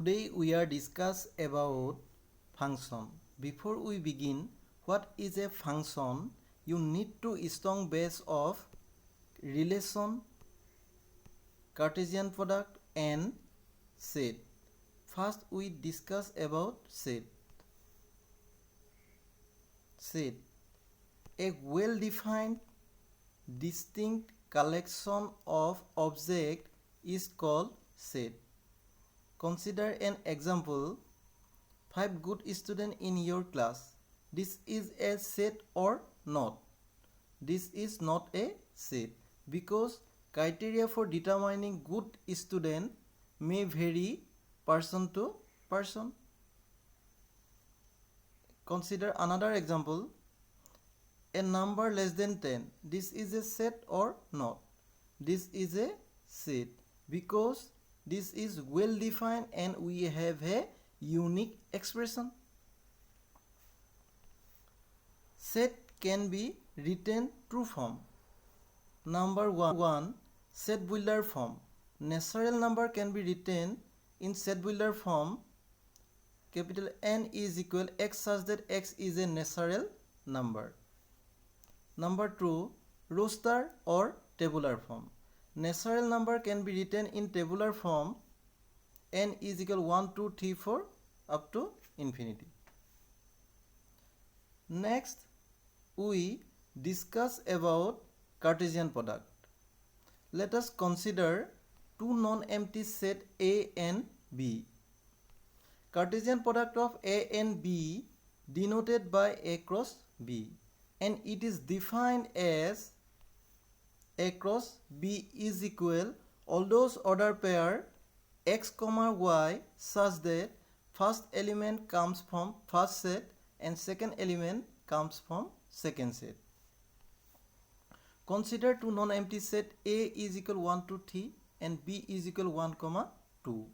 Today we are discuss about function. Before we begin, what is a function? You need to strong base of relation, Cartesian product and set. First we discuss about set. Set, a well-defined, distinct collection of objects is called set. Consider an example. 5 good students in your class. This is a set or not? This is not a set because criteria for determining good student may vary person to person. Consider another example. A number less than 10. This is a set or not? This is a set because this is well defined and we have a unique expression. Set can be written true form. Number 1, set builder form. Natural number can be written in set builder form. Capital N is equal x such that x is a natural number. Number 2, roster or tabular form. Natural number can be written in tabular form. N is equal 1, 2, 3, 4 up to infinity. Next, we discuss about Cartesian product. Let us consider two non-empty set A and B. Cartesian product of A and B denoted by A cross B, and it is defined as A cross B is equal all those order pair x comma y such that first element comes from first set and second element comes from second set. Consider two non-empty set A is equal 1 to 3 and B is equal 1 comma 2.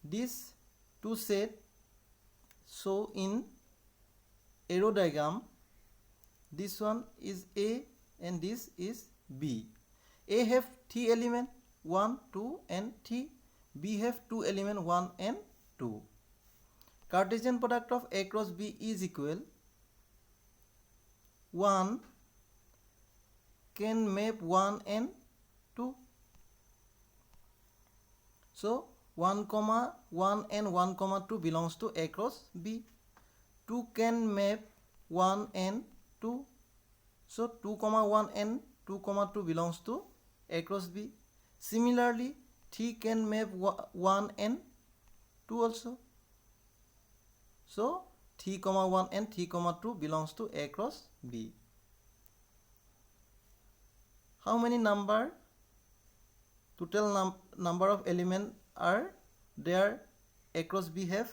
These two sets show in arrow diagram. This one is A and this is B. A have 3 elements 1, 2 and 3. B have 2 elements 1 and 2. Cartesian product of A cross B is equal 1 can map 1 and 2. So 1 comma 1 and 1 comma 2 belongs to A cross B. 2 can map 1 and 2. So 2 comma 1 and 2 comma 2 belongs to A cross B. Similarly, 3 can map 1 and 2 also. So 3 comma 1 and 3 comma 2 belongs to A cross B. How many number? Total number of elements are there A cross B have?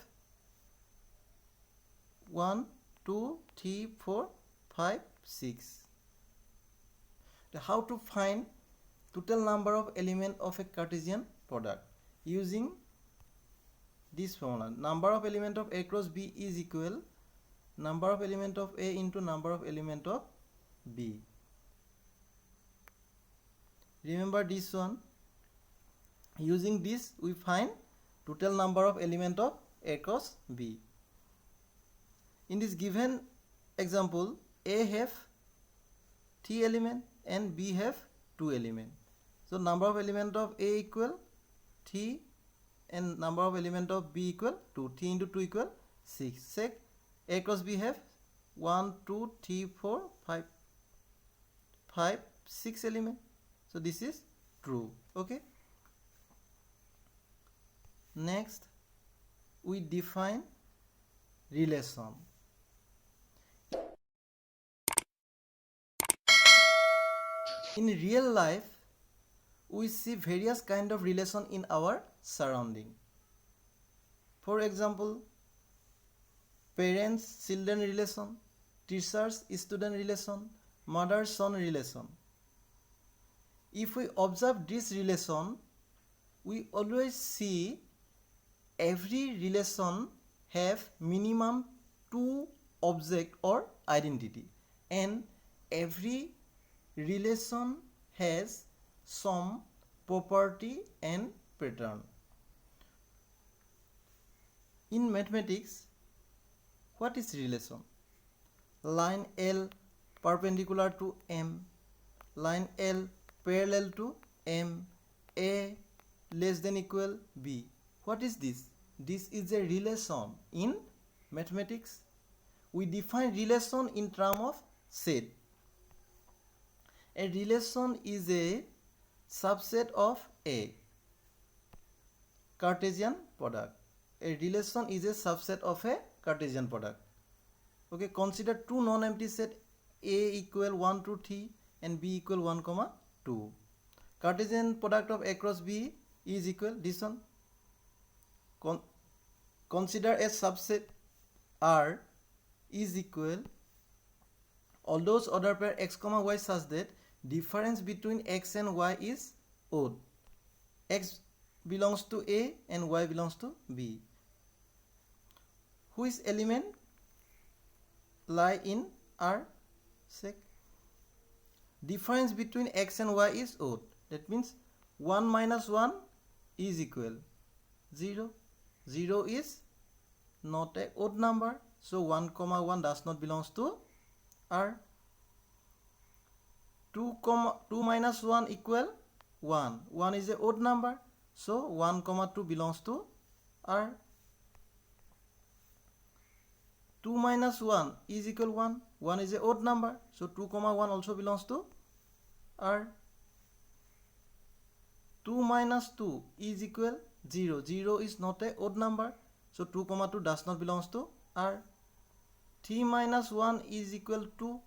1, 2, 3, 4, 5, 6. How to find total number of elements of a Cartesian product? Using this formula. Number of elements of A cross B is equal number of elements of A into number of elements of B. Remember this one. Using this we find total number of elements of A cross B. In this given example, A have 3 elements and B have 2 elements. So number of elements of A equal 3 and number of elements of B equal 2. 3 into 2 equal 6. Sec A cross B have 1, 2, 3, 4, 5, 6 elements. So this is true. Okay. Next, we define relation. In real life, we see various kind of relation in our surrounding. For example, parents-children relation, teachers-student relation, mother-son relation. If we observe this relation, we always see every relation have minimum 2 object or identity, and every relation has some property and pattern. In mathematics, what is relation? Line L perpendicular to M, line L parallel to M, A less than equal B. What is this? This is a relation. In mathematics, we define relation in terms of set. A relation is a subset of a Cartesian product. A relation is a subset of a Cartesian product. Okay, consider two non-empty set A equal 1 to 3 and B equal 1, 2. Cartesian product of A cross B is equal this one. Consider a subset R is equal all those order pair x, y such that difference between x and y is odd. X belongs to A and y belongs to B. Which element lie in R sec? Difference between x and y is odd. That means 1 minus 1 is equal 0. 0 is not a odd number. So 1, 1 does not belongs to R. 2 minus 1 equal 1. 1 is a odd number. So 1, 2 belongs to R. 2 minus 1 is equal 1. 1 is a odd number. So 2, 1 also belongs to R. 2 minus 2 is equal 0. 0 is not a odd number. So 2, 2 does not belongs to R. 3 minus 1 is equal 2.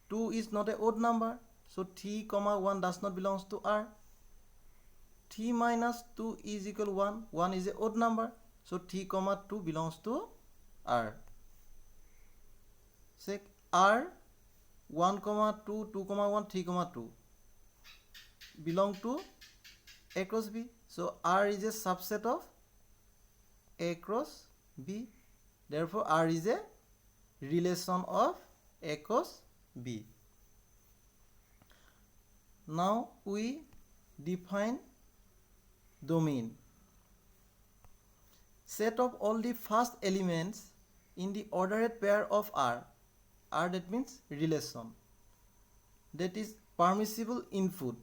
2 is not a odd number. So 3, 1 does not belongs to R. 3 minus 2 is equal 1. 1 is a odd number. So 3, 2 belongs to R. Say R 1, 2, 2, 1, 3, 2 belong to A cross B. So R is a subset of A cross B. Therefore R is a relation of A cross B. Now we define domain. Set of all the first elements in the ordered pair of R. R, that means relation. That is permissible input.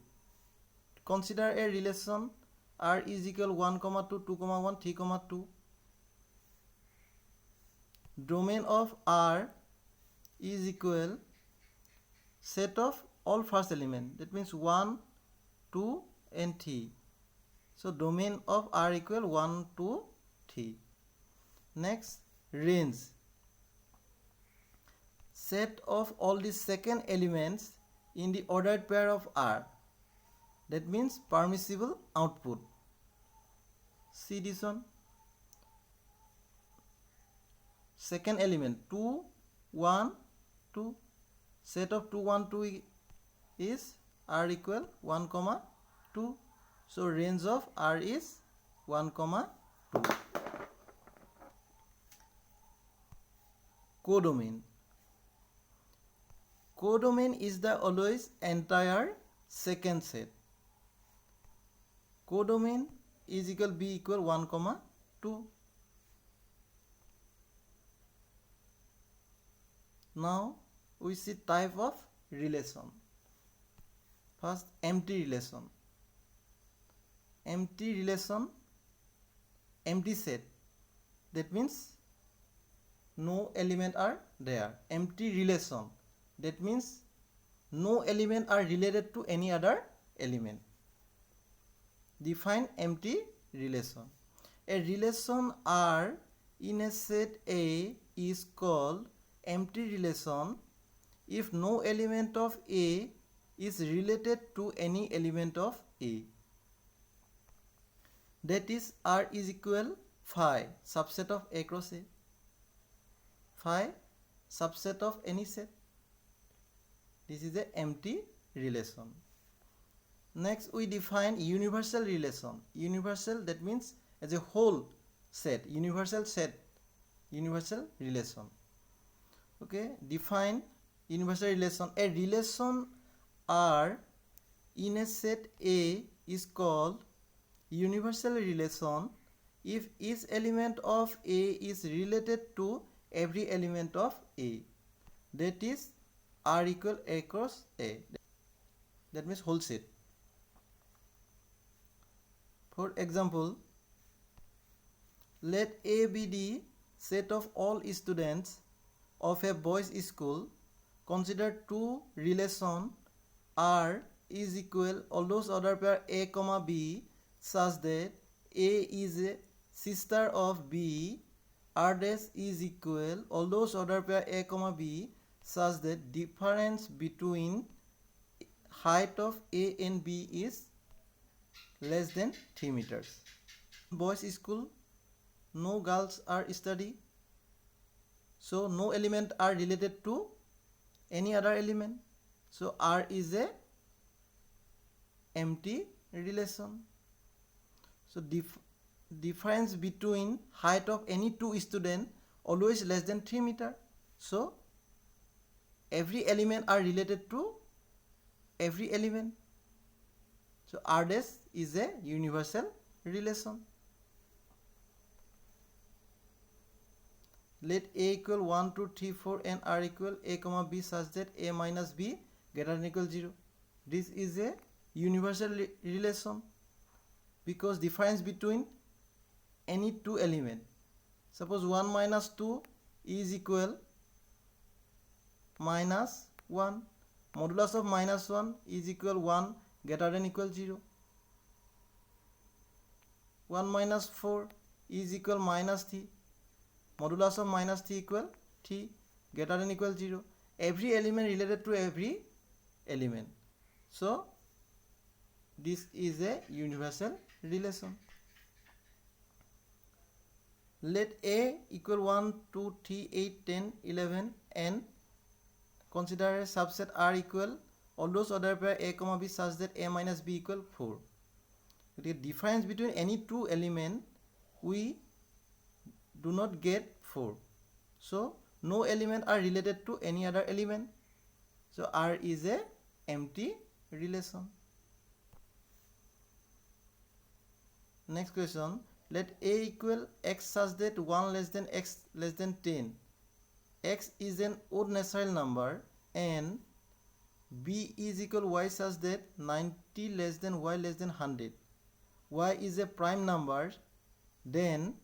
Consider a relation R is equal 1, 2, 2, 1, 3, 2. Domain of R is equal set of all first element. That means 1, 2 and 3. So domain of R equal 1, 2, 3. Next, range. Set of all the second elements in the ordered pair of R. That means permissible output. See this one. Second element 2, 1, 2. Set of 2, 1, 2 is R equal 1, 2. So range of R is 1, 2. Codomain. Codomain is the always entire second set. Codomain is equal B equal 1, 2. Now we see type of relation. First, empty relation. Empty relation, empty set. That means no element are there. Empty relation. That means no element are related to any other element. Define empty relation. A relation R in a set A is called empty relation if no element of A is related to any element of A. That is R is equal phi, subset of A cross A. Phi, subset of any set. This is an empty relation. Next, we define universal relation. Universal, that means as a whole set, universal set, universal relation. Okay, define universal relation. A relation R in a set A is called universal relation if each element of A is related to every element of A, that is R equal A cross A. That means whole set. For example, let A be the set of all students of a boys school. Consider two relation R is equal all those order pair A comma B such that A is a sister of B. R dash is equal all those order pair A comma B such that difference between height of A and B is less than 3 meters. Boys school, no girls are study, so no element are related to any other element, so R is a empty relation. So difference between height of any two students always less than 3 meter, so every element are related to every element, so R dash is a universal relation. Let A equal 1, 2, 3, 4 and R equal A comma B such that A minus B greater than equal 0. This is a universal relation because difference between any two element. Suppose 1 minus 2 is equal minus 1. Modulus of minus 1 is equal 1 greater than equal 0. 1 minus 4 is equal minus 3. Modulus of minus 3 equal 3 greater than equal 0. Every element related to every element. So this is a universal relation. Let A equal 1, 2, 3, 8, 10, 11 and consider a subset R equal all those order pair A comma B such that A minus B equal 4. The difference between any two element we do not get 4. So no element are related to any other element. So R is a empty relation. Next question. Let A equal x such that 1 less than x less than 10. X is an odd natural number and B is equal y such that 90 less than y less than 100. Y is a prime number, then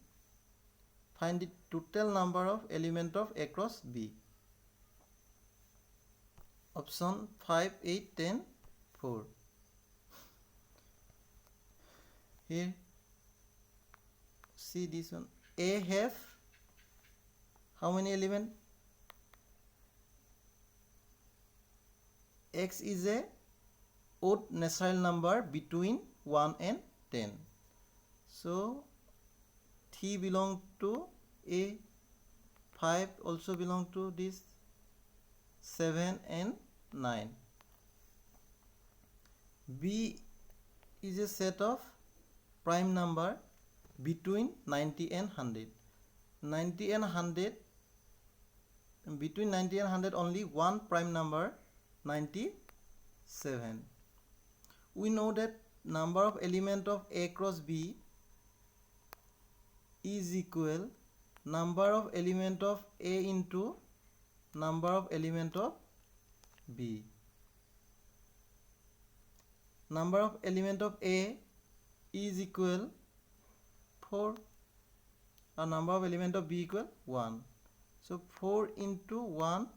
find the total number of element of A cross B. Option 5, 8, 10, 4. Here, see this one. A have how many elements? X is a odd natural number between 1 and 10. So 3 belong to A, 5 also belong to this, 7 and 9. B is a set of prime number between 90 and 100. 90 and 100, between 90 and 100 only one prime number, 97. We know that number of element of A cross B is equal number of element of A into number of element of B. Number of element of A is equal 4 and number of element of B equal 1. So 4 into 1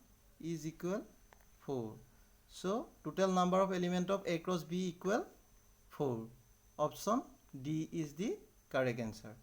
is equal 4. So total number of element of A cross B equal 4. Option D is the correct answer.